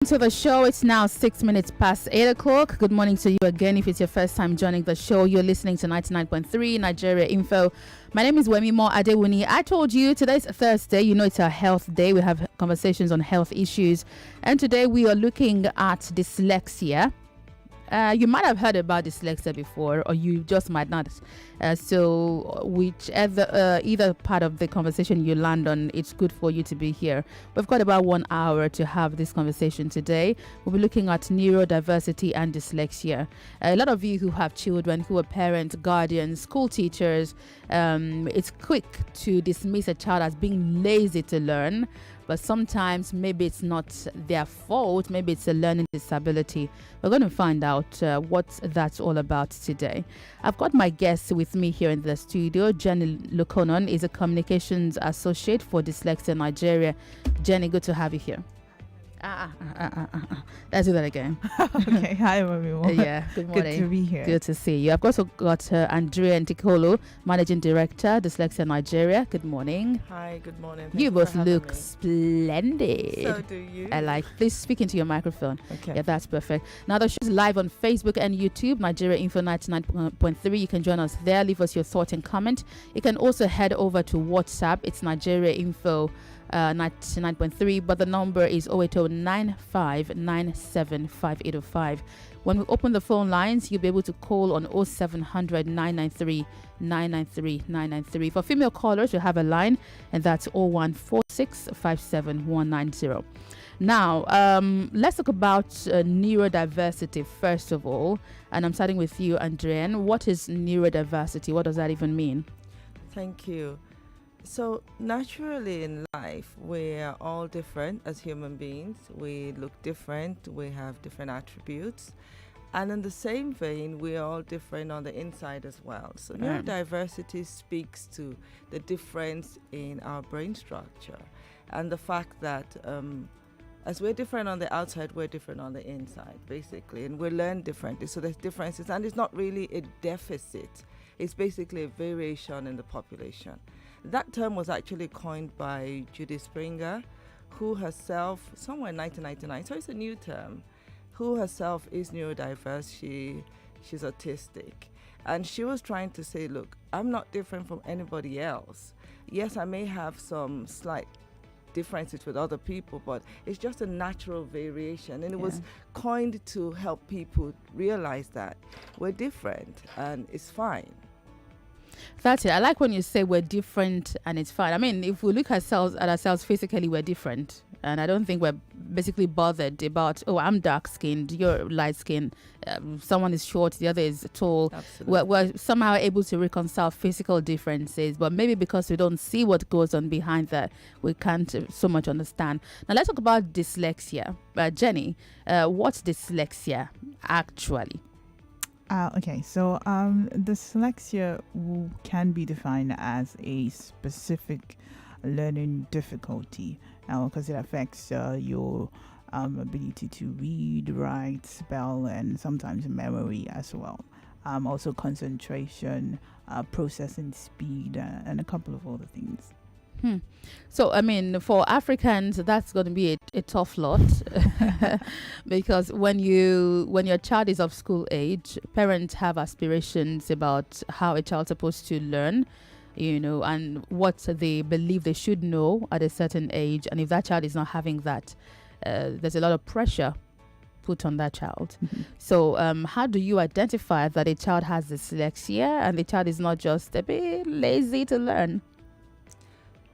To the show. It's now 6 minutes past 8 o'clock. Good morning to you again. If it's your first time joining the show, you're listening to 99.3 Nigeria Info. My name is Wemimo Adewuni. I told you today's Thursday. You know it's a health day. We have conversations on health issues. And today we are looking at dyslexia. You might have heard about dyslexia before, or you just might not. So whichever either part of the conversation you land on, it's good for you to be here. We've got about 1 hour to have this conversation today. We'll be looking at neurodiversity and dyslexia. A lot of you who have children, who are parents, guardians, school teachers, it's quick to dismiss a child as being lazy to learn. But sometimes maybe it's not their fault. Maybe it's a learning disability. We're going to find out what that's all about today. I've got my guest with me here in the studio. Jenny Lukonon is a communications associate for Dyslexia Nigeria. Jenny, good to have you here. Let's do that again. Okay, hi, Wemimo. Yeah, good morning. Good to be here. Good to see you. I've also got Adrienne Tikolo, Managing Director, Dyslexia Nigeria. Good morning. Hi, good morning. You both look splendid. So do you. I like this. Speaking to your microphone. Okay. Yeah, that's perfect. Now the show is live on Facebook and YouTube, Nigeria Info 99.3. You can join us there. Leave us your thought and comment. You can also head over to WhatsApp. It's Nigeria Info 99.3, but the number is 08095975805. When we open the phone lines, you'll be able to call on 0700 993 993 993. For female callers, we have a line, and that's 014657190. Now, let's talk about neurodiversity first of all, and I'm starting with you, Adrienne. What is neurodiversity? What does that even mean? Thank you. So naturally in life, we're all different as human beings. We look different. We have different attributes. And in the same vein, we're all different on the inside as well. So neurodiversity speaks to the difference in our brain structure and the fact that as we're different on the outside, we're different on the inside, basically. And we learn differently. So there's differences. And it's not really a deficit. It's basically a variation in the population. That term was actually coined by Judith Springer, who herself, somewhere in 1999, so it's a new term, who herself is neurodiverse. She's autistic. And she was trying to say, look, I'm not different from anybody else. Yes, I may have some slight differences with other people, but it's just a natural variation. And it was coined to help people realize that we're different and it's fine. That's it. I like when you say we're different and it's fine. I mean, if we look at ourselves physically, we're different. And I don't think we're basically bothered about, oh, I'm dark-skinned, you're light-skinned, someone is short, the other is tall. We're somehow able to reconcile physical differences, but maybe because we don't see what goes on behind that, we can't so much understand. Now, let's talk about dyslexia. Jenny, what's dyslexia actually? Okay, so dyslexia can be defined as a specific learning difficulty because it affects your ability to read, write, spell, and sometimes memory as well. Also concentration, processing speed, and a couple of other things. So, I mean, for Africans, that's going to be a tough lot because when your child is of school age, parents have aspirations about how a child's supposed to learn, and what they believe they should know at a certain age. And if that child is not having that, there's a lot of pressure put on that child. So how do you identify that a child has dyslexia and the child is not just a bit lazy to learn?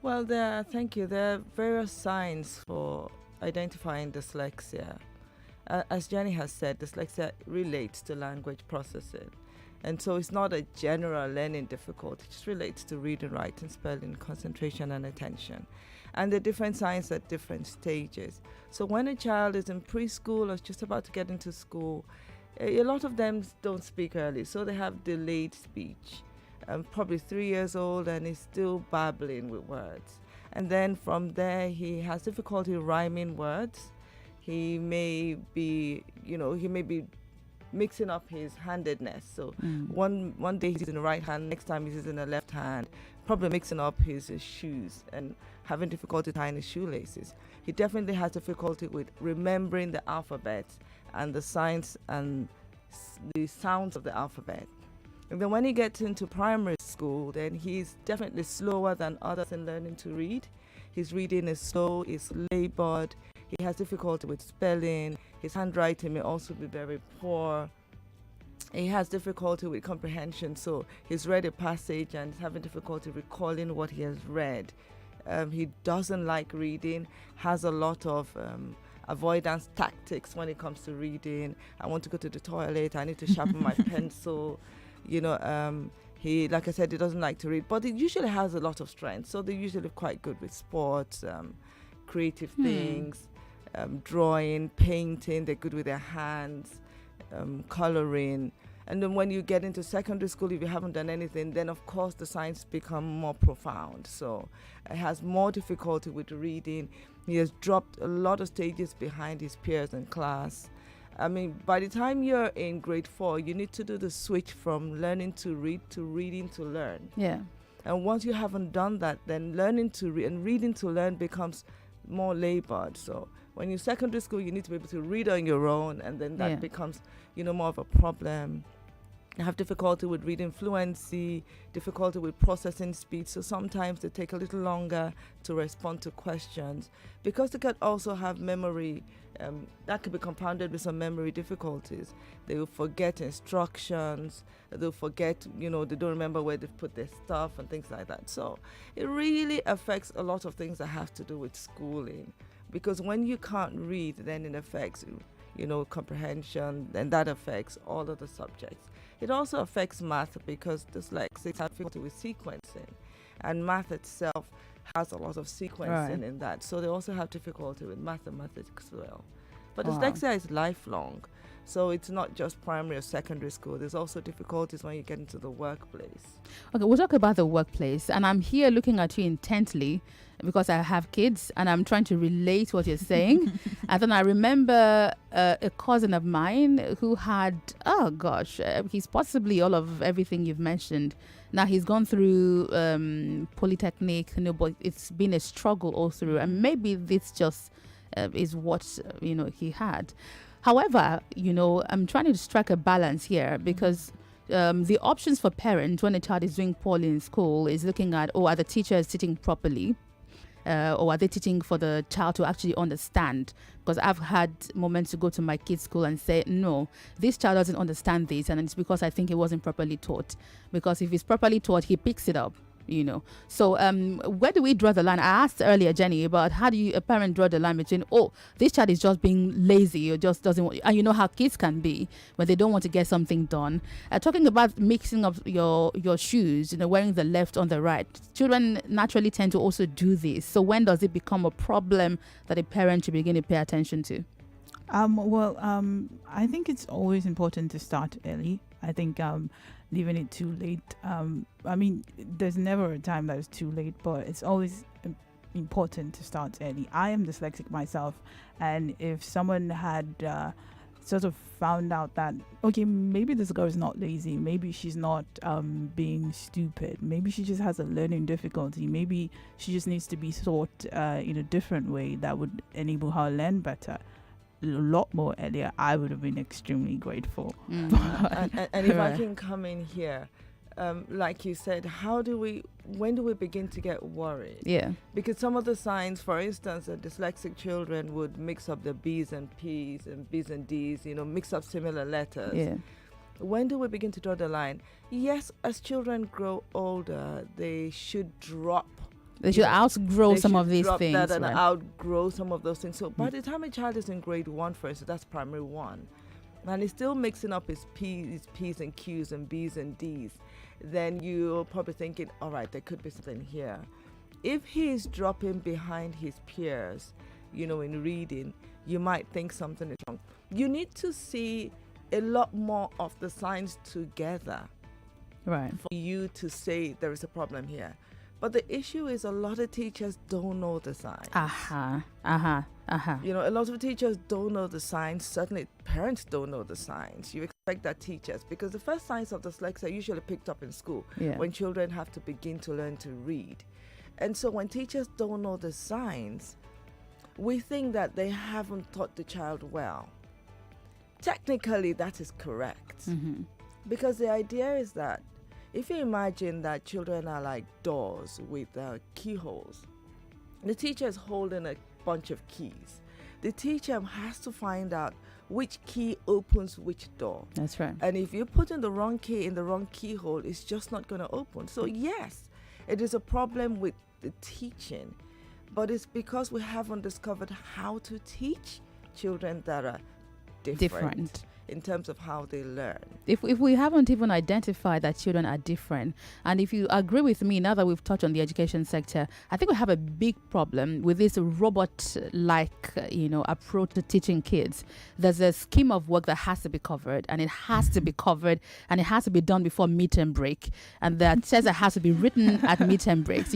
Well, thank you. There are various signs for identifying dyslexia. As Jenny has said, dyslexia relates to language processing. And so it's not a general learning difficulty. It just relates to reading, writing, spelling, concentration, and attention. And the different signs at different stages. So when a child is in preschool or is just about to get into school, a lot of them don't speak early, so they have delayed speech. Probably 3 years old and is still babbling with words. And then from there, he has difficulty rhyming words. He may be mixing up his handedness. So one day he's in the right hand, next time he's in the left hand. probably mixing up his shoes and having difficulty tying his shoelaces. He definitely has difficulty with remembering the alphabet and the signs and the sounds of the alphabet. And then when he gets into primary school, then he's definitely slower than others in learning to read. His reading is slow, is labored, he has difficulty with spelling, his handwriting may also be very poor. He has difficulty with comprehension, so he's read a passage and is having difficulty recalling what he has read. He doesn't like reading, has a lot of avoidance tactics when it comes to reading. I want to go to the toilet, I need to sharpen my pencil. He, like I said, he doesn't like to read, but he usually has a lot of strength. So they're usually quite good with sports, creative things, drawing, painting. They're good with their hands, coloring. And then when you get into secondary school, if you haven't done anything, then of course the science become more profound. So he has more difficulty with reading. He has dropped a lot of stages behind his peers in class. I mean, by the time you're in grade 4, you need to do the switch from learning to read to reading to learn. Yeah. And once you haven't done that, then learning to read and reading to learn becomes more labored. So when you're secondary school, you need to be able to read on your own, and then that becomes, more of a problem. You have difficulty with reading fluency, difficulty with processing speech, so sometimes they take a little longer to respond to questions. Because they could also have memory, that could be compounded with some memory difficulties. They will forget instructions, they'll forget, they don't remember where they've put their stuff and things like that. So it really affects a lot of things that have to do with schooling. Because when you can't read, then it affects comprehension, and that affects all of the subjects. It also affects math because dyslexics have difficulty with sequencing, and math itself has a lot of sequencing in that. So they also have difficulty with mathematics as well. But dyslexia is lifelong, so it's not just primary or secondary school. There's also difficulties when you get into the workplace. Okay, we'll talk about the workplace, and I'm here looking at you intently because I have kids and I'm trying to relate what you're saying. And then I remember a cousin of mine who had, he's possibly all of everything you've mentioned. Now he's gone through polytechnic, but it's been a struggle all through, and maybe this just is what he had. However, I'm trying to strike a balance here because the options for parents when a child is doing poorly in school is looking at, are the teachers sitting properly? Or are they teaching for the child to actually understand? Because I've had moments to go to my kids' school and say, no, this child doesn't understand this, and it's because I think it wasn't properly taught. Because if it's properly taught, he picks it up. So where do we draw the line? I asked earlier, Jenny, about how do a parent draw the line between, this child is just being lazy or just doesn't want, and you know how kids can be when they don't want to get something done. Talking about mixing up your shoes, wearing the left on the right, children naturally tend to also do this. So when does it become a problem that a parent should begin to pay attention to? I think it's always important to start early. I think leaving it too late, there's never a time that is too late, but it's always important to start early. I am dyslexic myself, and if someone had sort of found out that, maybe this girl is not lazy, maybe she's not being stupid, maybe she just has a learning difficulty, maybe she just needs to be taught in a different way that would enable her to learn better a lot more earlier, I would have been extremely grateful. And if I can come in here, like you said, when do we begin to get worried? Yeah. Because some of the signs, for instance, dyslexic children would mix up the B's and P's and B's and D's, mix up similar letters. Yeah. When do we begin to draw the line? Yes, as children grow older, they should drop. They should outgrow some of these things. That and outgrow some of those things. So by the time a child is in grade 1, for instance, that's primary 1, and he's still mixing up his P's and Q's and B's and D's, then you're probably thinking, all right, there could be something here. If he's dropping behind his peers, in reading, you might think something is wrong. You need to see a lot more of the signs together, right, for you to say there is a problem here. But the issue is a lot of teachers don't know the signs. You know, a lot of teachers don't know the signs. Certainly, parents don't know the signs. You expect that teachers, because the first signs of dyslexia are usually picked up in school when children have to begin to learn to read. And so when teachers don't know the signs, we think that they haven't taught the child well. Technically, that is correct. Because the idea is that if you imagine that children are like doors with keyholes, the teacher is holding a bunch of keys. The teacher has to find out which key opens which door. That's right. And if you put in the wrong key in the wrong keyhole, it's just not going to open. So yes, it is a problem with the teaching, but it's because we haven't discovered how to teach children that are different. In terms of how they learn. If we haven't even identified that children are different, and if you agree with me, now that we've touched on the education sector, I think we have a big problem with this robot-like, approach to teaching kids. There's a scheme of work that has to be covered, and it has to be covered, and it has to be done before midterm break, and the test has to be written at midterm breaks,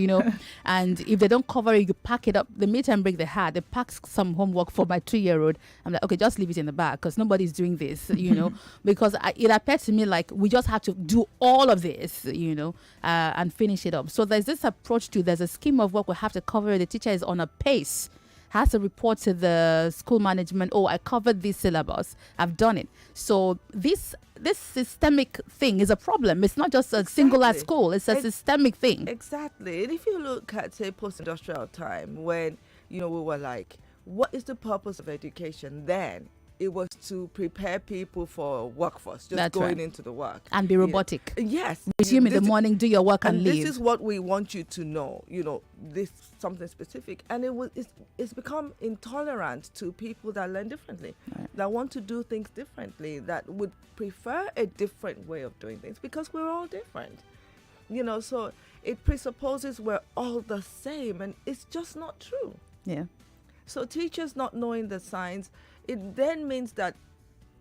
and if they don't cover it, you pack it up. The midterm break they pack some homework for my 2-year-old. I'm like, okay, just leave it in the bag because nobody's doing this. Because it appeared to me like we just have to do all of this, and finish it up. So there's this approach there's a scheme of work we have to cover. The teacher is on a pace, has to report to the school management, I covered this syllabus, I've done it. So this systemic thing is a problem. It's not just a singular school, it's a systemic thing. Exactly. And if you look at, say, post-industrial time, when, we were like, what is the purpose of education then? It was to prepare people for workforce, just going into the work. And be robotic. Yes. Resume in the morning, do your work and leave. This is what we want you to know, this something specific. And it's become intolerant to people that learn differently, that want to do things differently, that would prefer a different way of doing things because we're all different. So it presupposes we're all the same, and it's just not true. Yeah. So teachers not knowing the signs, it then means that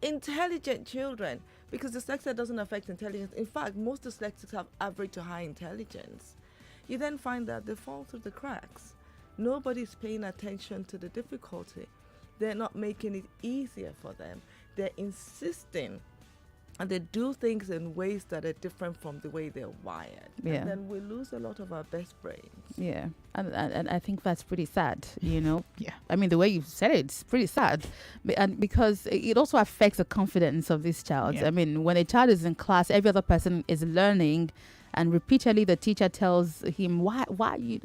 intelligent children, because dyslexia doesn't affect intelligence. In fact, most dyslexics have average to high intelligence. You then find that they fall through the cracks. Nobody's paying attention to the difficulty. They're not making it easier for them. They're insisting, and they do things in ways that are different from the way they're wired. Yeah. And then we lose a lot of our best brains. Yeah. And I think that's pretty sad, Yeah. I mean, the way you said it, it's pretty sad. And because it also affects the confidence of this child. Yeah. I mean, when a child is in class, every other person is learning, and repeatedly the teacher tells him, why you...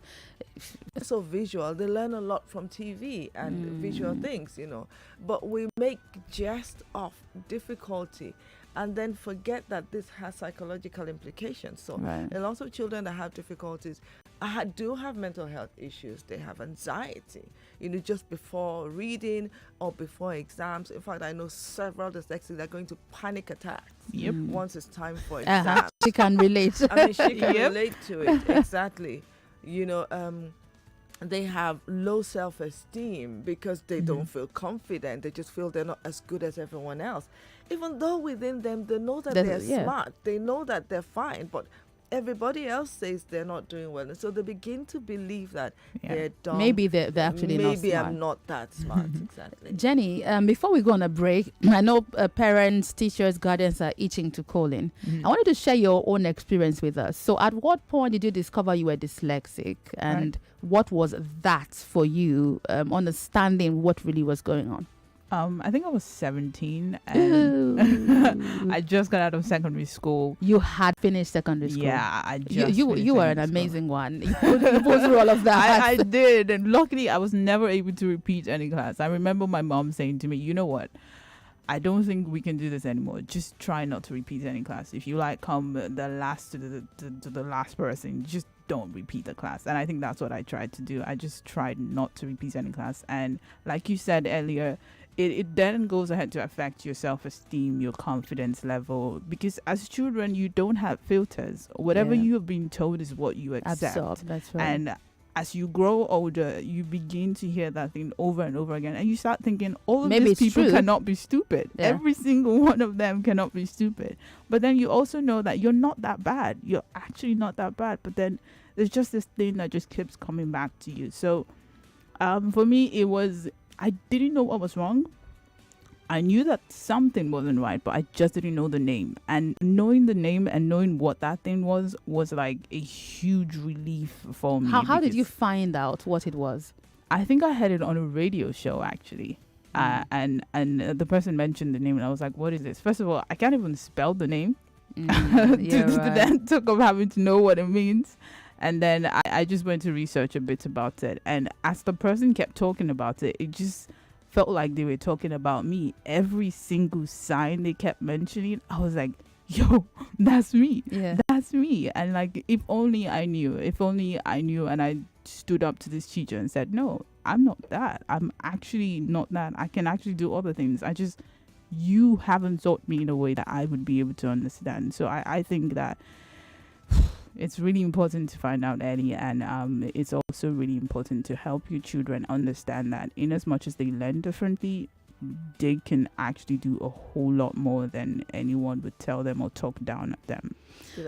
So visual, they learn a lot from TV and visual things, But we make jest of difficulty and then forget that this has psychological implications. So a lot of children that have difficulties do have mental health issues. They have anxiety, just before reading or before exams. In fact, I know several dyslexics that are going to panic attacks once it's time for exams. She can relate. I mean, she can relate to it, exactly. They have low self-esteem because they don't feel confident. They just feel they're not as good as everyone else. Even though within them, they know that they're smart. They know that they're fine, but everybody else says they're not doing well. And so they begin to believe that they're dumb. Maybe they're actually not smart. Maybe I'm not that smart, exactly. Jenny, before we go on a break, I know parents, teachers, guardians are itching to call in. I wanted to share your own experience with us. So at what point did you discover you were dyslexic? And what was that for you, understanding what really was going on? I think I was 17 and I just got out of secondary school. You had finished secondary school? Yeah, I just You were an amazing one. You put through all of that. I did, and luckily I was never able to repeat any class. I remember my mom saying to me, you know what? I don't think we can do this anymore. Just try not to repeat any class. If you come the last to the last person, just don't repeat the class. And I think that's what I tried to do. I just tried not to repeat any class. And like you said earlier, it then goes ahead to affect your self-esteem, your confidence level, because as children you don't have filters. Whatever you have been told is what you accept. Absorb, that's right. And as you grow older, you begin to hear that thing over and over again, and you start thinking all of these people cannot be stupid. Every single one of them cannot be stupid. But then you also know that you're not that bad. You're actually not that bad. But then there's just this thing that just keeps coming back to you. So for me, it was, I didn't know what was wrong. I knew that something wasn't right, but I just didn't know the name. And knowing the name and knowing what that thing was like a huge relief for me. How did you find out what it was? I think I heard it on a radio show, actually. And the person mentioned the name, and I was like, what is this? First of all, I can't even spell the name. Then took of having to know what it means. And then I just went to research a bit about it. And as the person kept talking about it, it just felt like they were talking about me. Every single sign they kept mentioning, I was like, yo, that's me. Yeah. That's me. And like, if only I knew. And I stood up to this teacher and said, no, I'm not that. I'm actually not that. I can actually do other things. You haven't taught me in a way that I would be able to understand. So I think that it's really important to find out early, and it's also really important to help your children understand that in as much as they learn differently, they can actually do a whole lot more than anyone would tell them or talk down at them.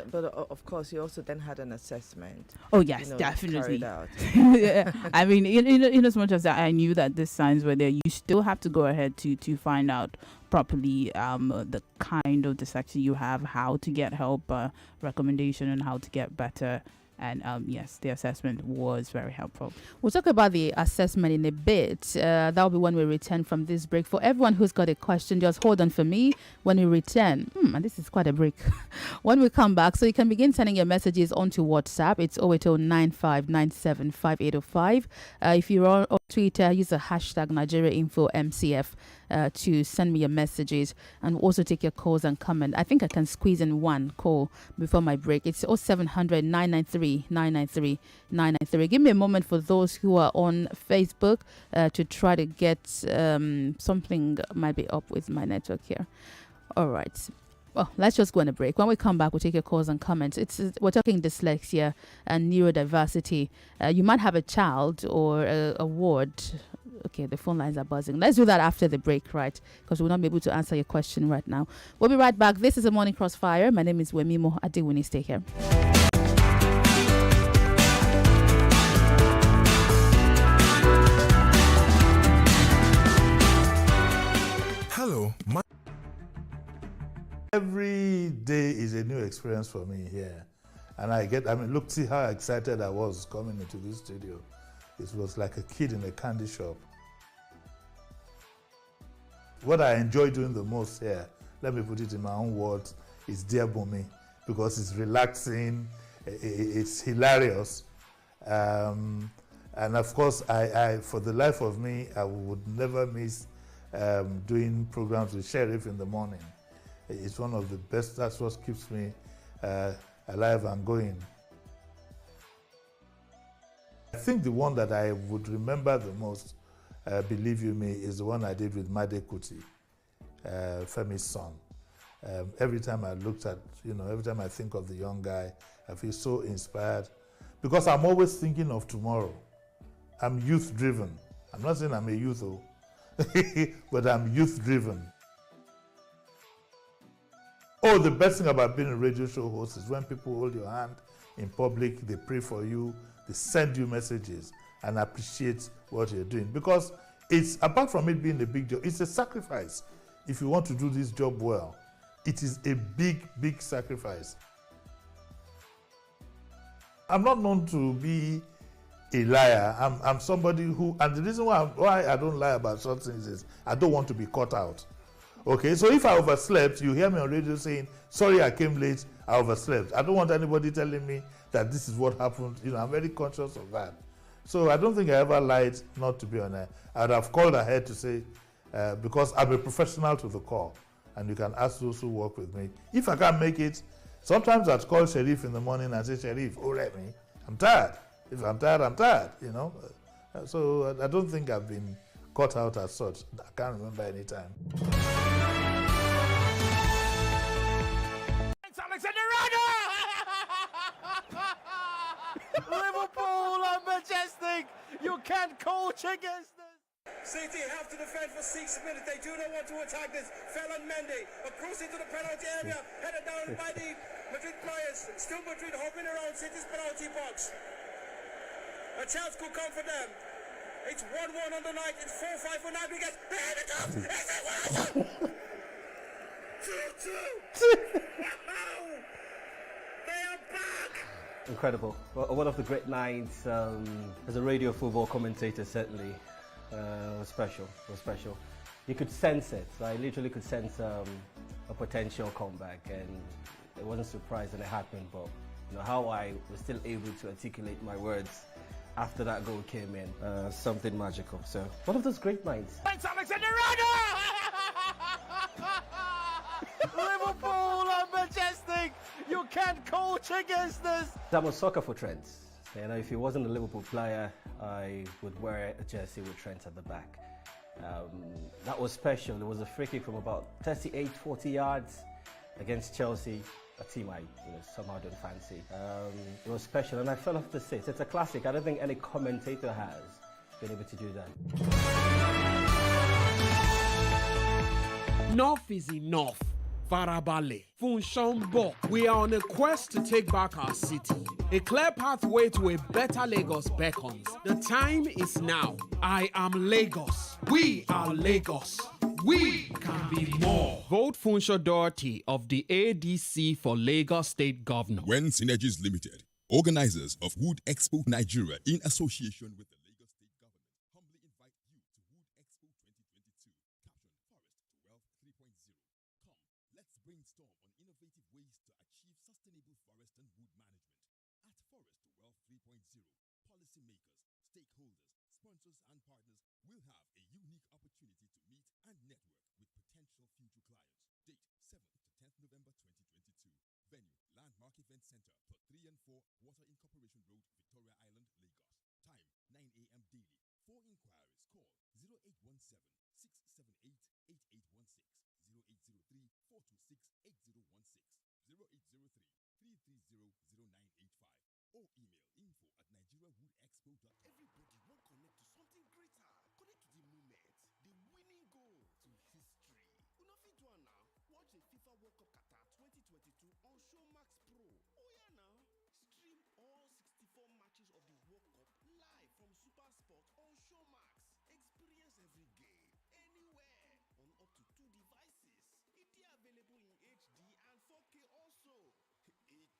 But of course, you also then had an assessment. Oh yes, definitely. Carried out. Yeah. I mean, in as much as I knew that the signs were there, you still have to go ahead to find out properly the kind of dyslexia you have, how to get help, recommendation on how to get better. And yes, the assessment was very helpful. We'll talk about the assessment in a bit. That'll be when we return from this break. For everyone who's got a question, just hold on for me when we return. And this is quite a break. When we come back, so you can begin sending your messages onto WhatsApp. It's 08095975805. If you're on Twitter, use the hashtag NigeriaInfoMCF to send me your messages, and also take your calls and comment. I think I can squeeze in one call before my break. It's 0700 993 993 993. Give me a moment for those who are on Facebook to try to get something might be up with my network here. All right. Well, let's just go on a break. When we come back, we'll take your calls and comments. We're talking dyslexia and neurodiversity. You might have a child or a ward. Okay, the phone lines are buzzing. Let's do that after the break, right? Because we'll not be able to answer your question right now. We'll be right back. This is a Morning Crossfire. My name is Wemimo. Adewuni, stay here. Hello, every day is a new experience for me here. And look, see how excited I was coming into this studio. It was like a kid in a candy shop. What I enjoy doing the most here, let me put it in my own words, is Dear Bumi, because it's relaxing, it's hilarious. And of course, I for the life of me, I would never miss doing programs with Sheriff in the morning. It's one of the best. That's what keeps me alive and going. I think the one that I would remember the most, believe you me, is the one I did with Made Kuti, Femi's son. Every time I looked at, every time I think of the young guy, I feel so inspired, because I'm always thinking of tomorrow. I'm youth driven. I'm not saying I'm a youth, but I'm youth driven. Oh, the best thing about being a radio show host is when people hold your hand in public, they pray for you, they send you messages and appreciate what you're doing. Because it's, apart from it being a big job, it's a sacrifice. If you want to do this job well, it is a big, big sacrifice. I'm not known to be a liar. I'm somebody who, and the reason why I don't lie about certain things is I don't want to be caught out. Okay, so if I overslept, you hear me on radio saying, sorry I came late, I overslept. I don't want anybody telling me that this is what happened. I'm very conscious of that. So I don't think I ever lied not to be on air. I'd have called ahead to say, because I'm a professional to the core, and you can ask those who work with me. If I can't make it, sometimes I'd call Sheriff in the morning and say, Sheriff, let me, I'm tired. If I'm tired, I'm tired, So I don't think I've been caught out as such. I can't remember any time. Liverpool are majestic. You can't coach against this. City have to defend for 6 minutes. They do not want to attack this. Ferland Mendy across into the penalty area, headed down by the Madrid players. Still Madrid hopping around City's penalty box. A chance could come for them. It's 1-1 on the night. It's 4-5 for Nabigate. Behind the top. It's a 2-2. Wow. They are back. Incredible. Well, one of the great nights as a radio football commentator, certainly. Was special. Was special. You could sense it. So I literally could sense a potential comeback, and I wasn't surprised when it happened. But you know how I was still able to articulate my words after that goal came in, something magical. So one of those great nights. Thanks, Alexander-Arnold! Liverpool are majestic. You can't coach against this. I'm a sucker for Trent. You know, if he wasn't a Liverpool player, I would wear a jersey with Trent at the back. That was special. It was a free kick from about 38, 40 yards against Chelsea, a team I somehow don't fancy. It was special, and I fell off the seat. It's a classic. I don't think any commentator has been able to do that. Enough is enough. Farabale, Funshombo. We are on a quest to take back our city. A clear pathway to a better Lagos beckons. The time is now. I am Lagos. We are Lagos. We can be more. Vote Funsho Doherty of the ADC for Lagos State Governor. When Synergies Limited, organizers of Wood Expo Nigeria in association with the Lagos State Government, humbly invite you to Wood Expo 2022, caption Forest to Wealth 3.0. Come, let's brainstorm on innovative ways to achieve sustainable forest and wood management. At Forest to Wealth 3.0, policymakers, stakeholders, sponsors and partners will have a unique opportunity to meet and network with potential future clients. Date 7th to 10th November 2022. Venue, Landmark Event Center, Plot 3 and 4, Water Incorporation Road, Victoria Island, Lagos. Time, 9 a.m. daily. For inquiries, call 0817-678-8816, 0803-426-8016, 0803-330-0985, or email info@nigeriawoodexpo.com. Everybody won't connect to something greater. Connect to the moment, the winning goal to history. You know fit do am now. Watch the FIFA World Cup Qatar 2022 on Showmax Pro. Oh yeah now. Stream all 64 matches of the World Cup live from Super Sport on Showmax. Experience every game, anywhere, on up to 2 devices. It is available in HD and 4K also. It joke.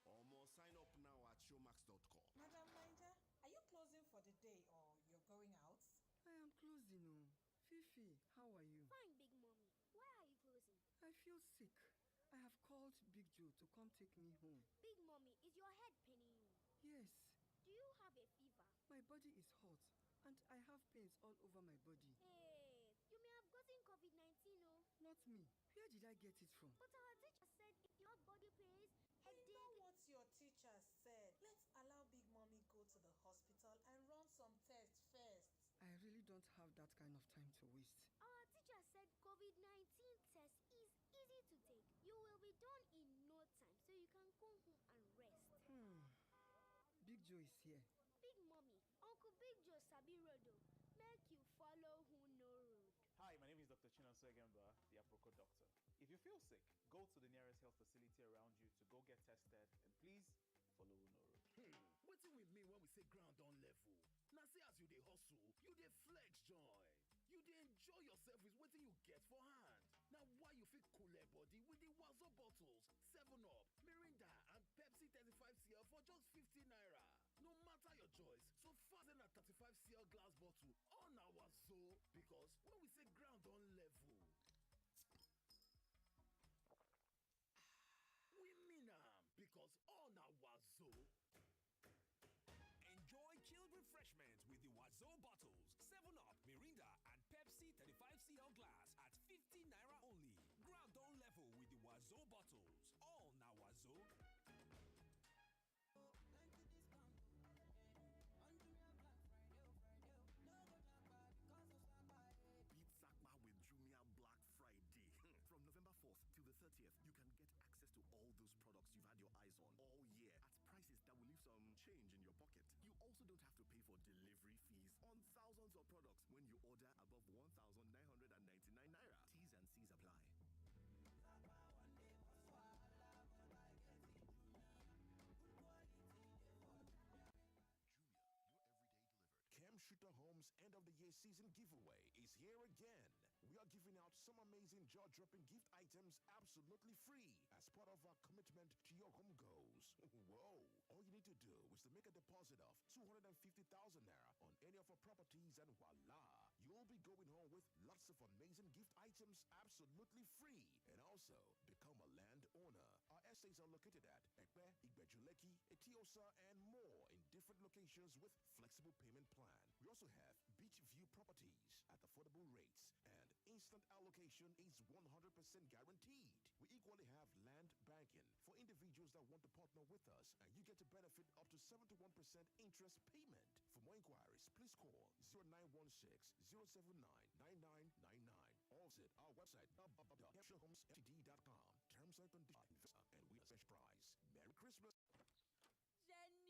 Almost sign up now at showmax.com. Madam Ninja, are you closing for the day or you're going out? I am closing. Oh. Fifi, how are you? Fine, Big Mommy. Why are you closing? I feel sick. I have called Big Joe to come take me home. Big Mommy, is your head paining you? Yes. Do you have a fever? My body is hot and I have pains all over my body. Hey, you may have gotten COVID-19, oh. Not me. Where did I get it from? But our teacher said if you have body pains, I know what your teacher said. Let's allow Big Mommy go to the hospital and run some tests first. I really don't have that kind of time to waste. Our teacher said COVID-19 test is easy to take. You will be done in no time, so you can go home and rest. Big Joe is here. Big Mommy, Uncle Big Joe Sabi Rodo, make you follow who no road. Hi, my name is Dr. Chinonso Egemba, the Aproko doctor. If you feel sick, go to the nearest health facility around you to go get tested, and please follow no road. What do we mean when we say ground on level? Now say as you dey hustle, you dey flex joy. You dey enjoy yourself with wetin you get for hand. Now why you fit cool your body with the Wazo bottles, 7-Up, Mirinda and Pepsi 35cl for just 50 naira. No matter your choice, so far than a 35cl glass bottle on our Wazo, because when we say ground on level, we mean because on our Wazo. Enjoy chilled refreshment with the Wazo bottles, 7-Up, Mirinda and Pepsi 35cl glass at 50 naira only. Ground on level with the Wazo bottles. All now Wazo. Beat Sakma with Jumia Black Friday. From November 4th to the 30th, you can get access to all those products you've had your eyes on all year at prices that will leave some change in your pocket. You also don't have to pay for delivery fees on thousands of products when you order above 1,999 naira. T's and C's apply. Shooter Homes end of the year season giveaway is here again. We are giving out some amazing jaw-dropping gift items absolutely free as part of our commitment to your home goals. Whoa! All you need to do is to make a deposit of 250,000 naira on any of our properties and voila! You'll be going home with lots of amazing gift items absolutely free and also become a landowner. Our estates are located at Ekpe, Igbejuleki, Etiosa, and more in different locations with flexible payment plan. We also have beach view properties at affordable rates and instant allocation is 100% guaranteed. We equally have land banking for individuals that want to partner with us and you get to benefit up to 71% interest payment. For more inquiries, please call 0916-079-9999 or visit our website www.showhomesftd.com. Terms and conditions and we are special price. Merry Christmas. Jenny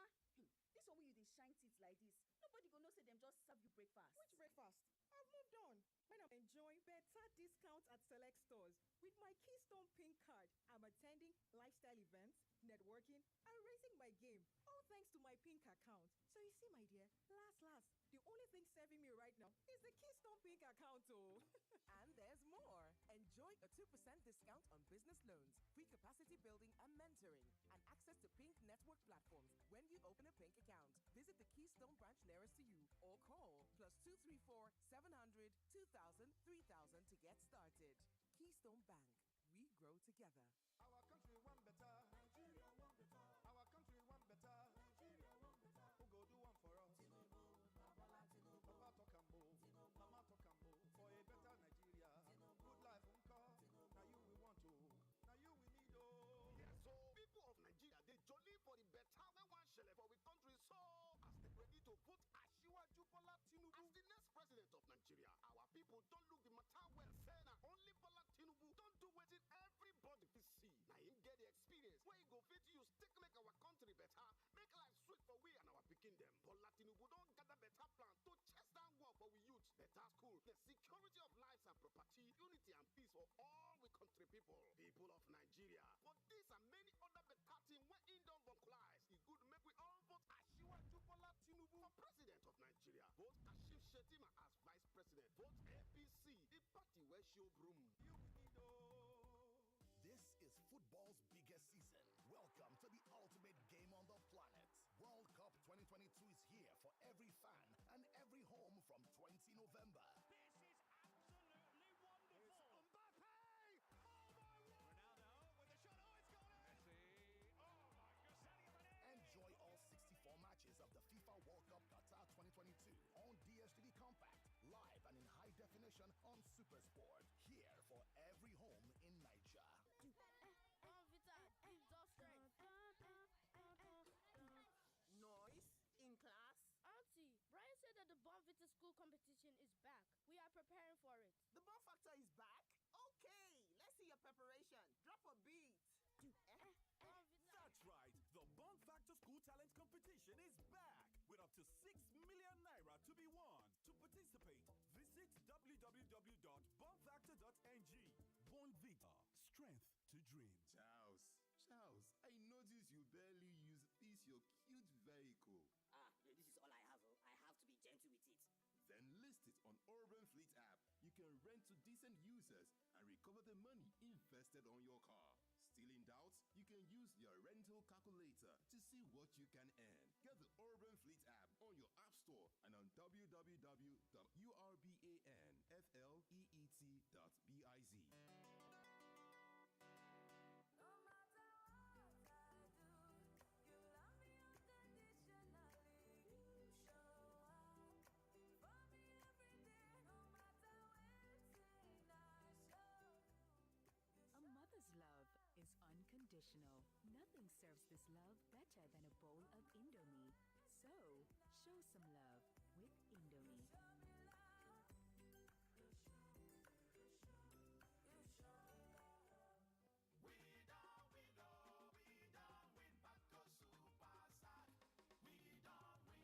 baby, this one wey you dey shine teeth like this, nobody go know say dem just serve you breakfast. Which breakfast? I've moved on. When I'm enjoying better discounts at select stores with my Keystone Pink card, I'm attending lifestyle events, networking, and raising my game. All thanks to my Pink account. So you see, my dear, last, the only thing serving me right now is the Keystone Pink account, oh. And there's more. Enjoy a 2% discount on business loans, free capacity building and mentoring, and access to Pink network platforms when you open a Pink account. Visit the Keystone branch nearest to you or call +234 700 2000 3000 to get started. Keystone Bank. We grow together. Our country one better. Nigeria one better. Our country one better. Nigeria one better. Who go do one for us? Tinubu, Papa Tokambo, Mama Tokambo, for a better Nigeria. Good life now you we want to. Now you we need oh. Yes, so people of Nigeria, they jolly for the better when one shell for we country so as they ready to vote Asiwaju Bola Tinubu as the next president of Nigeria. Our people don't look the matter well say na only Bola Tinubu don't do what everybody fit see. Now him get the experience where he go fit use take make our country better, make life sweet for we and our picking them. Bola Tinubu don't gather better plan to chase down work for we youth, better school, the security of lives and property, unity and peace for all we country people. People of Nigeria, for this and many other better things when in don't vocalize, it good make we all vote Asiwaju Bola Tinubu for president of Nigeria. Vote Kashim Shettima as vice president. Vote APC, the party where show groom. You need This is football's biggest season. Welcome to the ultimate game on the planet. World Cup 2022 is here for every fan and every home from 20 November. This is absolutely wonderful. It's Mbappe! Oh my word! Ronaldo with a shot. Oh, it's gone in! Messi! Oh my God! Sadio Mane! Enjoy all 64 matches of the FIFA World Cup Qatar 2022 on DSTV Compact, live and in high definition on Supersport. Here for every home in Nigeria. Noise in class? Auntie, Brian said that the Bonvita school competition is back. We are preparing for it. The Bon Factor is back? Okay, let's see your preparation. Drop a beat. That's right. The Bon Factor School Talent Competition is back with up to 6 million naira to be won. To participate, visit www.bonfactor.ng. Bonvita, strength to dream. Charles, I noticed you barely use this your cute vehicle. This is all I have. I have to be gentle with it. Then list it on Urban Fleet app. You can rent to decent users and recover the money invested on your car. Still in doubt? You can use your rental calculator to see what you can earn. Get the Urban Fleet app on your app store and on www.urbanfleet.biz. A mother's love is unconditional. Nothing serves this love better than a bowl of Indomie. So, show some love with Indomie. We don't win back to Super Sat. We don't win. Bako is now 50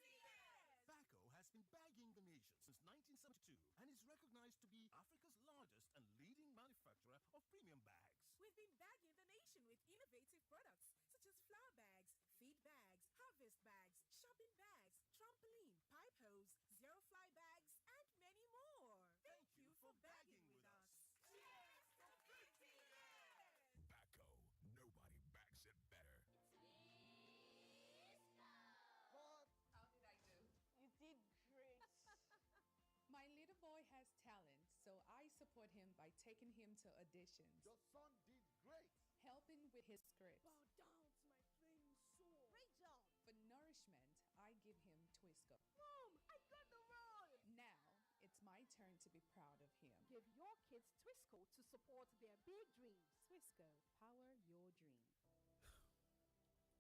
years. Bako has been bagging the nation since 1972 and is recognized to be Africa's largest and leading manufacturer of premium bags. We've been bagging the nation with innovative products such as flour bags, feed bags, harvest office bags, shopping bags, trampoline, pipe hose, zero fly bags, and many more. Thank you for bagging with us. Cheers to 50 years! Bacco, nobody backs it better. How did I do? You did great. My little boy has talent, so I support him by taking him to auditions, Your son did great. helping with his script. Bow down to my flaming sword. Great job. For nourishment, I give him Twisco. Mom, I got the role. Now, it's my turn to be proud of him. Give your kids Twisco to support their big dreams. Twisco, power your dreams.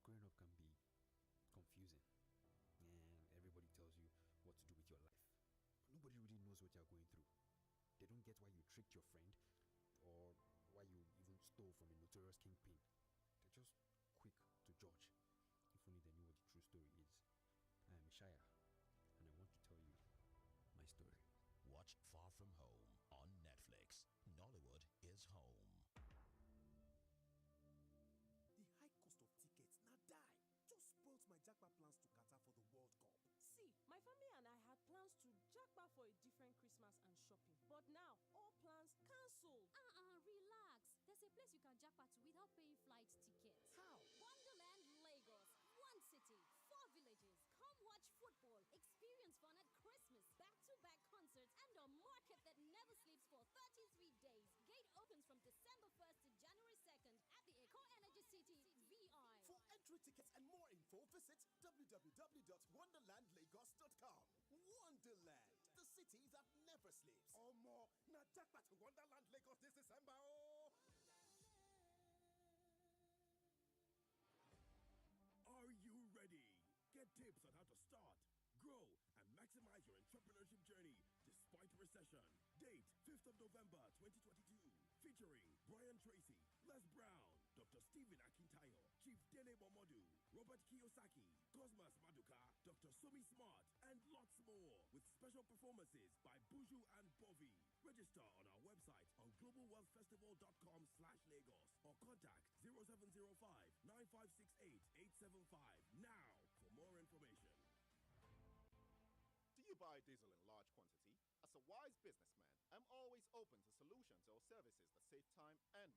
Growing up can be confusing, and everybody tells you what to do with your life, but nobody really knows what you're going through. They don't get why you tricked your friend, or why you even stole from a notorious kingpin. They're just quick to judge. If only they knew what the true story is. I am Ishaya, and I want to tell you my story. Watch Far From Home on Netflix. Nollywood is home. The high cost of tickets now die. Just spoilt my jackpot plans to Qatar for the World Cup. See, my family and I had plans to jackpot for a different Christmas and shopping. But now, all plans cancelled. Relax. There's a place you can jackpot to without paying flight tickets. How? Wonderland Lagos. One city, 4 villages. Come watch football, experience fun at Christmas, back-to-back concerts, and a market that never sleeps for 33 days. Gate opens from December 1st to January 2nd at the Eco Energy City VI. For entry tickets and more info, visit www.wonderlandlagos.com. Wonderland, the city that never sleeps. Or more, now jackpot to Wonderland Lagos this December. Oh. Are you ready? Get tips on how to start, grow, and maximize your entrepreneurship journey despite recession. Date 5th of November 2022. Featuring Brian Tracy, Les Brown, Dr. Stephen Akintayo, Chief Dele Momodu, Robert Kiyosaki, Cosmas Maduka, Dr. Sumi Smart, and lots more, with special performances by Buju and Bovi. Register on our website on globalwealthfestival.com/Lagos or contact 0705-9568-875 now for more information. Do you buy diesel in large quantity? As a wise businessman, I'm always open to solutions or services that save time and money.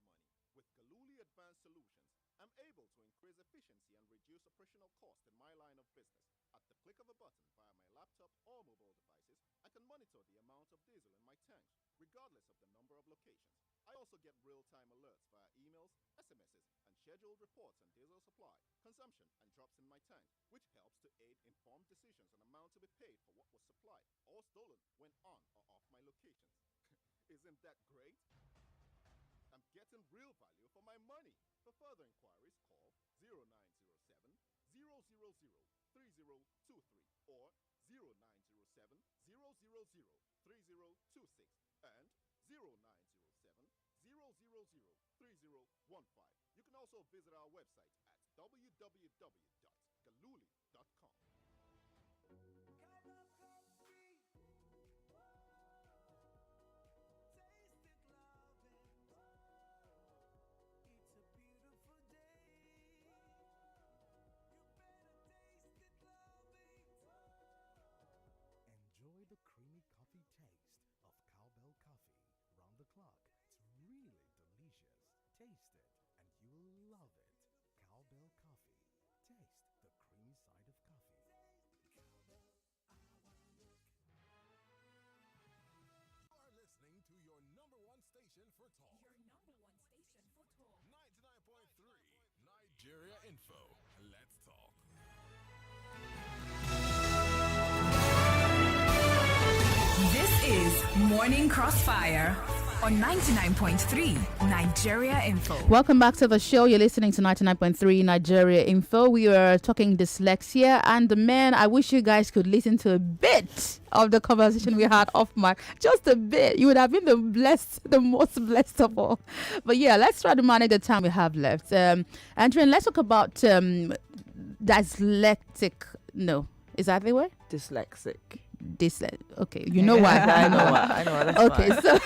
With Galuli Advanced Solutions, I'm able to increase efficiency and reduce operational cost in my line of business. At the click of a button via my laptop or mobile devices, I can monitor the amount of diesel in my tanks, regardless of the number of locations. I also get real-time alerts via emails, SMSs, and scheduled reports on diesel supply, consumption, and drops in my tank, which helps to aid informed decisions on amount to be paid for what was supplied or stolen when on or off my locations. Isn't that great? I'm getting real value for my money. For further inquiries, call 0907 000 3023 or 0907 000 3026 and 0907 000 3015. You can also visit our website at www.galuli.com. Enjoy the creamy coffee taste of Cowbell coffee. Round the clock, it's really delicious. Taste it and you will love it. Cowbell coffee. Taste the creamy side of coffee. You are listening to your number one station for talk. Your number one station for talk. 99.3 Nigeria Info. Let's talk. This is Morning Crossfire on 99.3 Nigeria Info. Welcome back to the show. You're listening to 99.3 Nigeria Info. We are talking dyslexia, and man, I wish you guys could listen to a bit of the conversation we had off mic. Just a bit. You would have been the most blessed of all. But yeah, let's try to manage the time we have left. Adrienne, let's talk about dyslexic. No, is that the word? Dyslexic. Okay, you know why. I know why. That's okay, so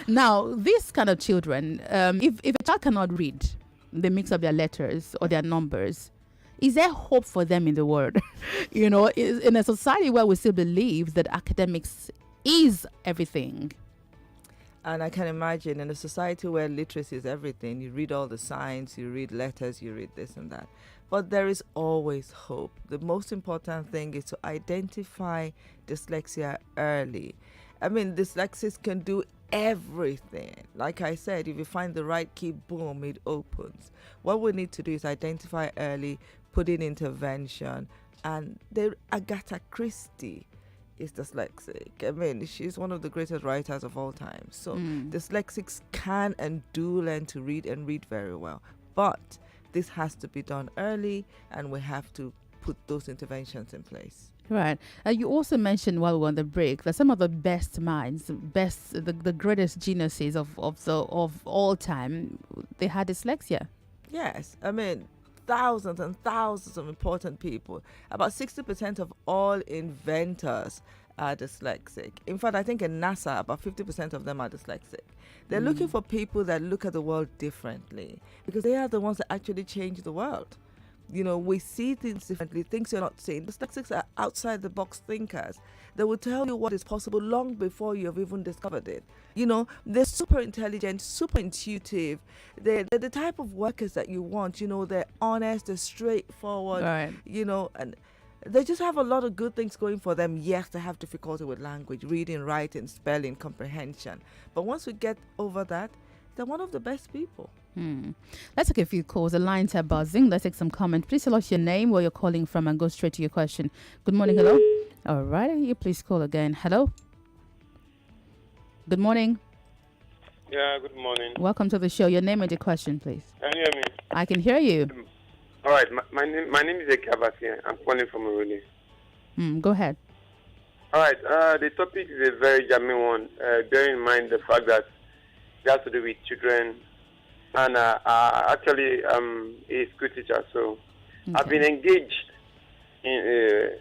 now these kind of children, if a child cannot read the mix of their letters or their numbers, is there hope for them in the world? You know, in a society where we still believe that academics is everything. And I can imagine in a society where literacy is everything, you read all the signs, you read letters, you read this and that. But there is always hope. The most important thing is to identify dyslexia early. I mean, dyslexics can do everything. Like I said, if you find the right key, boom, it opens. What we need to do is identify early, put in intervention. And Agatha Christie is dyslexic. I mean, she's one of the greatest writers of all time. So dyslexics can and do learn to read and read very well. But this has to be done early, and we have to put those interventions in place. Right. You also mentioned while we were on the break that some of the best minds, the greatest geniuses of all time, they had dyslexia. Yes. I mean, thousands and thousands of important people. About 60% of all inventors are dyslexic. In fact, I think in NASA, about 50% of them are dyslexic. They're looking for people that look at the world differently, because they are the ones that actually change the world. You know, we see things differently, things you're not seeing. Dyslexics are outside the box thinkers. They will tell you what is possible long before you have even discovered it. You know, they're super intelligent, super intuitive. They're the type of workers that you want. You know, they're honest, they're straightforward. Right. You know, and they just have a lot of good things going for them. Yes, they have difficulty with language, reading, writing, spelling, comprehension. But once we get over that, they're one of the best people. Let's take a few calls. The lines are buzzing. Let's take some comments. Please tell us your name, where you're calling from, and go straight to your question. Good morning. Hello. All right. You please call again. Hello. Good morning. Yeah, good morning. Welcome to the show. Your name and your question, please. Can you hear me? I can hear you. All right. My name is Ekabasi. I'm calling from Uruli. Go ahead. All right. The topic is a very germane one. Bear in mind the fact that it has to do with children. And actually, a school teacher. So I've been engaged in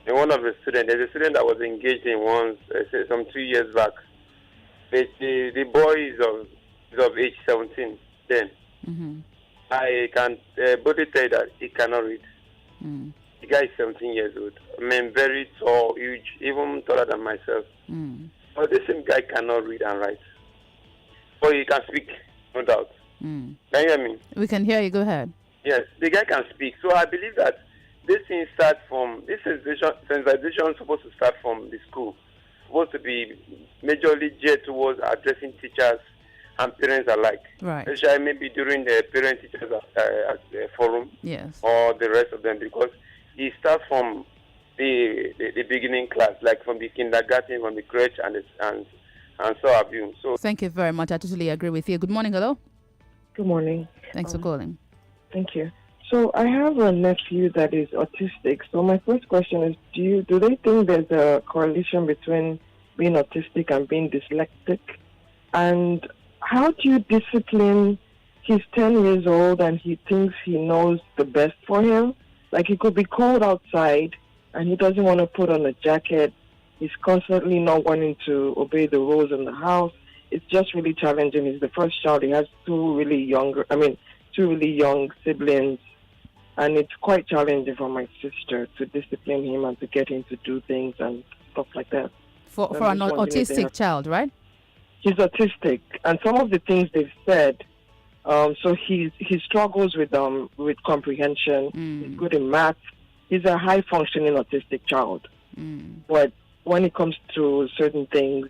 one of the students. There's a student that was engaged in once, some 2 years back. The boy is of age 17 then. I can boldly tell you that he cannot read. The guy is 17 years old. I mean, very tall, huge, even taller than myself. But the same guy cannot read and write. But he can speak, no doubt. Can you hear me? We can hear you. Go ahead. Yes, the guy can speak. So I believe that this thing starts from, this sensitization is supposed to start from the school. Supposed to be majorly geared towards addressing teachers and parents alike. Right. Especially maybe during the parent-teachers forum. Yes. Or the rest of them, because it starts from the beginning class, like from the kindergarten, from the crèche and so have you. So thank you very much. I totally agree with you. Good morning. Hello. Good morning. Thanks for calling. Thank you. So I have a nephew that is autistic. So my first question is, do they think there's a correlation between being autistic and being dyslexic? And how do you discipline? He's 10 years old and he thinks he knows the best for him. Like, it could be cold outside and he doesn't want to put on a jacket. He's constantly not wanting to obey the rules in the house. It's just really challenging. He's the first child. He has two really young siblings. And it's quite challenging for my sister to discipline him and to get him to do things and stuff like that. For an autistic child, right? He's autistic. And some of the things they've said, so he struggles with comprehension. He's good in math. He's a high-functioning autistic child. But when it comes to certain things,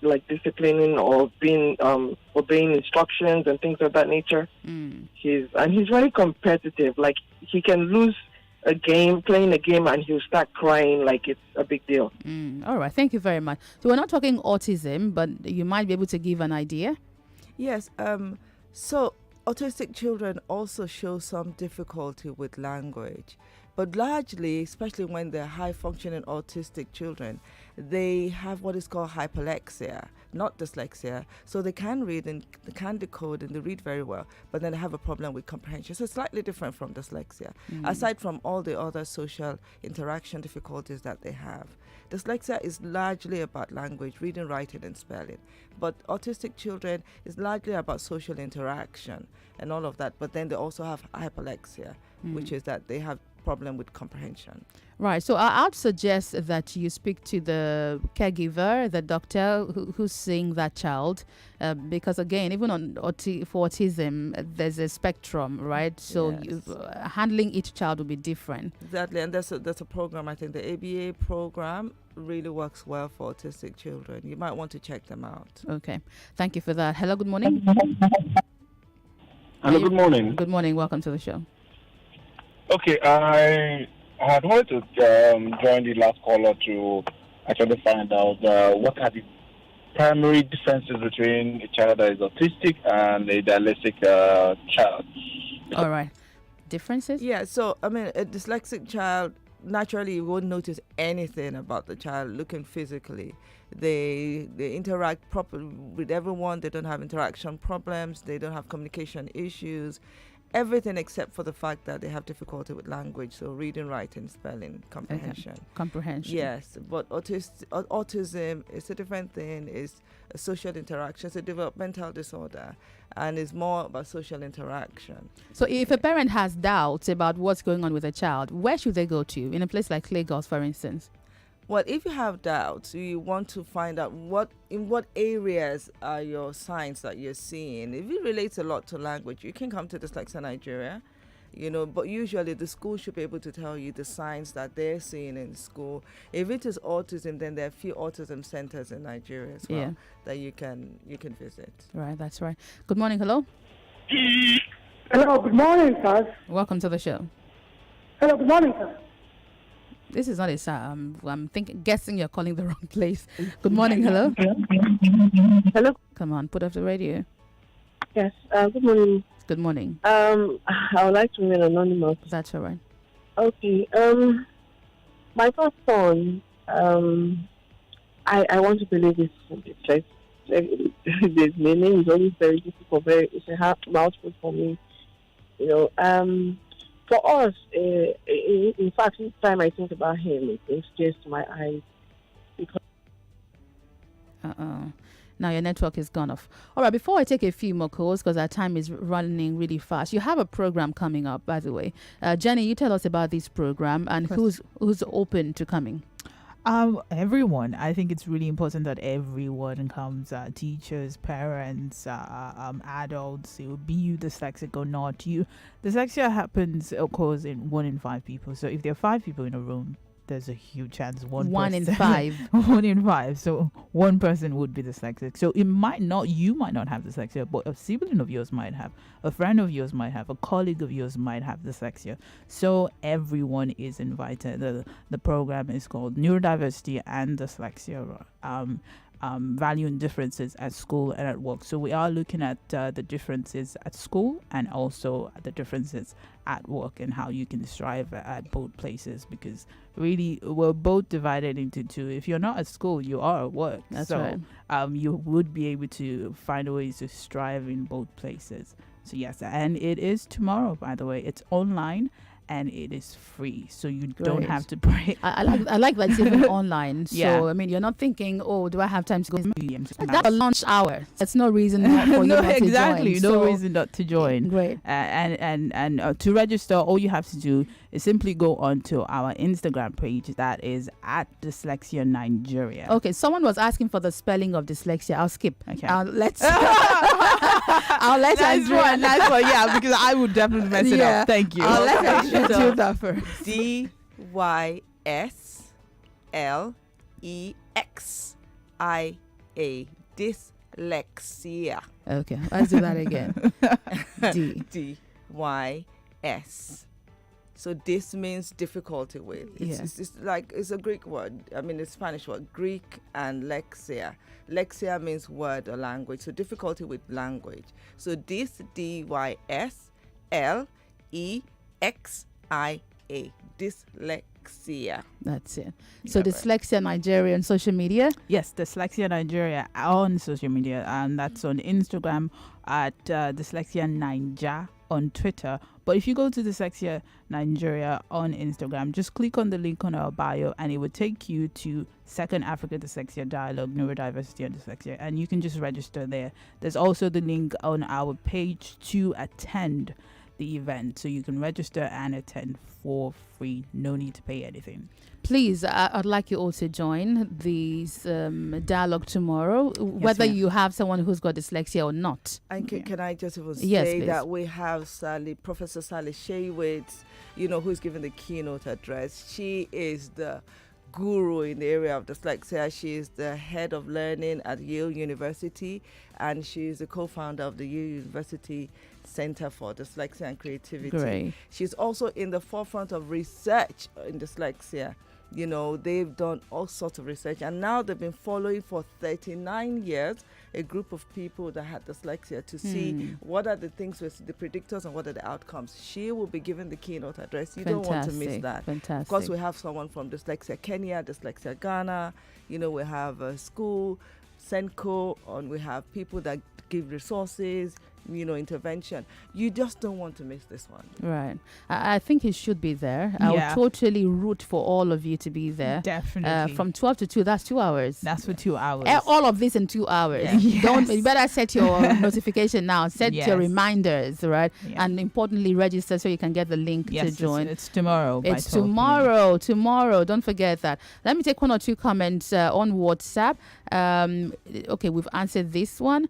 like disciplining or being obeying instructions and things of that nature, he's very competitive. Like, he can lose a game, playing a game, and he'll start crying like it's a big deal. All right, thank you very much. So we're not talking autism, but you might be able to give an idea. Yes. So autistic children also show some difficulty with language, But largely, especially when they're high-functioning autistic children, they have what is called hyperlexia, not dyslexia. So they can read and they can decode and they read very well, but then they have a problem with comprehension. So it's slightly different from dyslexia, aside from all the other social interaction difficulties that they have. Dyslexia is largely about language, reading, writing, and spelling. But autistic children is largely about social interaction and all of that. But then they also have hyperlexia, which is that they have problem with comprehension. Right. So I'd suggest that you speak to the caregiver, the doctor who's seeing that child, because again, even on for autism, there's a spectrum, right? So handling each child will be different. Exactly. And there's a program, I think the ABA program really works well for autistic children. You might want to check them out. Okay. Thank you for that. Hello, good morning. Hello, good morning. Good morning. Welcome to the show. Okay, I had wanted to join the last caller to actually find out what are the primary differences between a child that is autistic and a dyslexic child. All right. Differences? Yeah, so, I mean, a dyslexic child, naturally, you won't notice anything about the child looking physically. They interact properly with everyone. They don't have interaction problems. They don't have communication issues. Everything except for the fact that they have difficulty with language, so reading, writing, spelling, comprehension. Okay. Comprehension. Yes, but autism is a different thing. It's a social interaction. It's a developmental disorder, and it's more about social interaction. So if a parent has doubts about what's going on with a child, where should they go to? In a place like Lagos, for instance? Well, if you have doubts, you want to find out in what areas are your signs that you're seeing. If it relates a lot to language, you can come to Dyslexia Nigeria, but usually the school should be able to tell you the signs that they're seeing in school. If it is autism, then there are a few autism centers in Nigeria as well that you can visit. Right, that's right. Good morning, hello. Hello, good morning, sir. Welcome to the show. Hello, good morning, sir. This is not a sir. I'm guessing you're calling the wrong place. Good morning. Hello. Hello. Come on, put off the radio. Yes. Good morning. Good morning. I would like to remain anonymous. That's all right. Okay. My first son. I want to believe it's like his meaning is always very difficult. It's a hard mouthful for me. For us, in fact, each time I think about him, it brings tears to my eyes. Because Now your network is gone off. All right, before I take a few more calls, because our time is running really fast, you have a program coming up, by the way. Jenny, you tell us about this program and who's open to coming. Everyone. I think it's really important that everyone comes, teachers, parents, adults. It will be you dyslexic or not. Dyslexia happens, of course, in 1 in 5 people. So if there are 5 people in a room, there's a huge chance one in 5. 1 in 5. So one person would be dyslexic. So you might not have dyslexia, but a sibling of yours might have, a friend of yours might have, a colleague of yours might have dyslexia. So everyone is invited. The program is called Neurodiversity and Dyslexia. Valuing differences at school and at work. So we are looking at the differences at school and also the differences at work and how you can strive at both places, because really we're both divided into two. If you're not at school, you are at work. That's right. You would be able to find ways to strive in both places. So yes, and it is tomorrow, by the way. It's online and it is free, so you don't have to pray. I like that it's even online. So Yeah. I mean, you're not thinking, oh, do I have time to go? That's a lunch hour. That's no reason not for you not to exactly, join. no reason not to join. Great. And to register, all you have to do is simply go onto our Instagram page. That is at Dyslexia Nigeria. Okay, someone was asking for the spelling of dyslexia. I'll skip. Okay. Let's. I'll let Nice one, nice one. Yeah, because I would definitely mess it up. Thank you. I'll let Adrienne do that first. Dyslexia. Dyslexia. Okay, let's do that again. DYS. So this means difficulty with. It's a Greek word. I mean, it's Spanish word. Greek and lexia. Lexia means word or language. So difficulty with language. So this DYSLEXIA. Dyslexia. That's it. So Dyslexia Nigeria on social media? Yes, Dyslexia Nigeria on social media, and that's on Instagram at Dyslexia Ninja, on Twitter. But if you go to Dyslexia Nigeria on Instagram, just click on the link on our bio and it will take you to Second Africa Dyslexia Dialogue, Neurodiversity and Dyslexia, and you can just register there. There's also the link on our page to attend the event, so you can register and attend for free. No need to pay anything. Please, I'd like you all to join this dialogue tomorrow, whether you have someone who's got dyslexia or not. And can I just even say that we have Professor Sally Shaywitz, who's giving the keynote address. She is the guru in the area of dyslexia. She is the head of learning at Yale University, and she is the co-founder of the Yale University Center for Dyslexia and Creativity. Great. She's also in the forefront of research in dyslexia. They've done all sorts of research, and now they've been following for 39 years a group of people that had dyslexia to see what are the things with the predictors and what are the outcomes. She will be giving the keynote address. You don't want to miss that. Fantastic. Of course, we have someone from Dyslexia Kenya, Dyslexia Ghana. We have a school, Senko, and we have people that give resources, intervention. You just don't want to miss this one. Right. I think it should be there. I would totally root for all of you to be there. Definitely. From 12 to 2, that's 2 hours. That's for 2 hours. All of this in 2 hours. Yeah. You better set your notification now. Set your reminders, right? Yeah. And importantly, register so you can get the link to join. It's tomorrow. It's tomorrow. Don't forget that. Let me take 1 or 2 comments on WhatsApp. Okay, we've answered this one.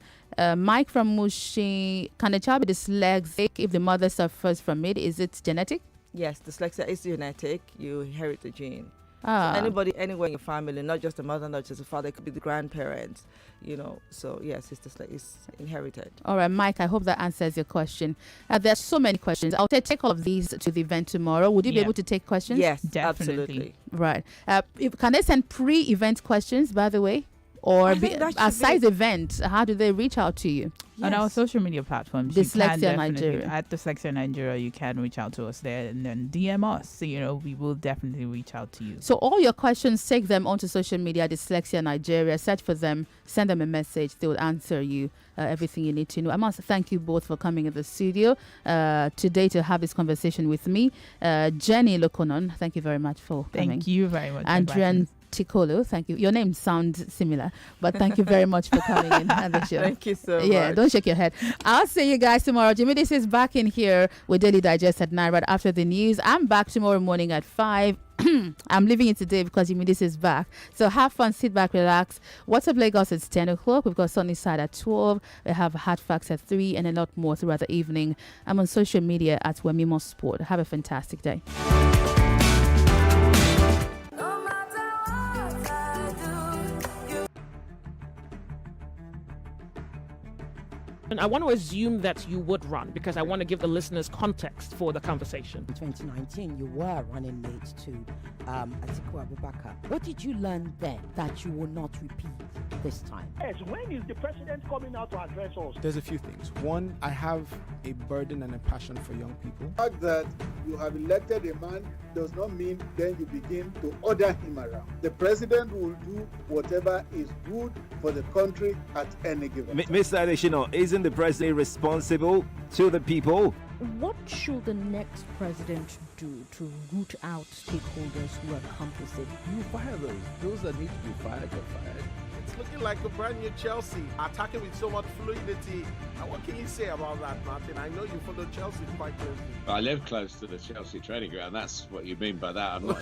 Mike from Mushi, can a child be dyslexic if the mother suffers from it? Is it genetic? Yes, dyslexia is genetic. You inherit the gene. So anybody, anywhere in your family, not just the mother, not just the father, it could be the grandparents, So yes, it's inherited. All right, Mike, I hope that answers your question. There's so many questions. I'll take all of these to the event tomorrow. Would you be able to take questions? Yes, definitely. Right. Can they send pre-event questions, by the way? Or aside event, how do they reach out to you? On our social media platforms, Dyslexia Nigeria. At Dyslexia Nigeria, you can reach out to us there and then DM us. We will definitely reach out to you. So all your questions, take them onto social media, Dyslexia Nigeria, search for them, send them a message. They will answer you everything you need to know. I must thank you both for coming in the studio today to have this conversation with me. Jenny Lokonon, thank you very much for coming. Thank you very much. Adrienne Tikolo, thank you. Your name sounds similar, but thank you very much for coming in on the show. Thank you so much. Yeah, don't shake your head. I'll see you guys tomorrow. Jimmy, this is back in here with Daily Digest at 9 right after the news. I'm back tomorrow morning at 5. I'm leaving it today because Jimmy, this is back. So have fun, sit back, relax. What's up, Lagos? It's 10 o'clock. We've got Sunny Side at 12. We have Hard Facts at 3 and a lot more throughout the evening. I'm on social media at Wemimo Sport. Have a fantastic day. And I want to assume that you would run because I want to give the listeners context for the conversation. In 2019, you were running mate to Atiku Abubakar. What did you learn then that you will not repeat this time? Yes, when is the president coming out to address us? There's a few things. One, I have a burden and a passion for young people. The fact that you have elected a man does not mean then you begin to order him around. The president will do whatever is good for the country at any given time. Mr. Adeshino, isn't the president responsible to the people? What should the next president do to root out stakeholders who are complicit? You fire those. Those that need to be fired are fired. It's looking like a brand new Chelsea, attacking with so much fluidity. And what can you say about that, Martin? I know you follow Chelsea quite closely. I live close to the Chelsea training ground. That's what you mean by that. I'm not.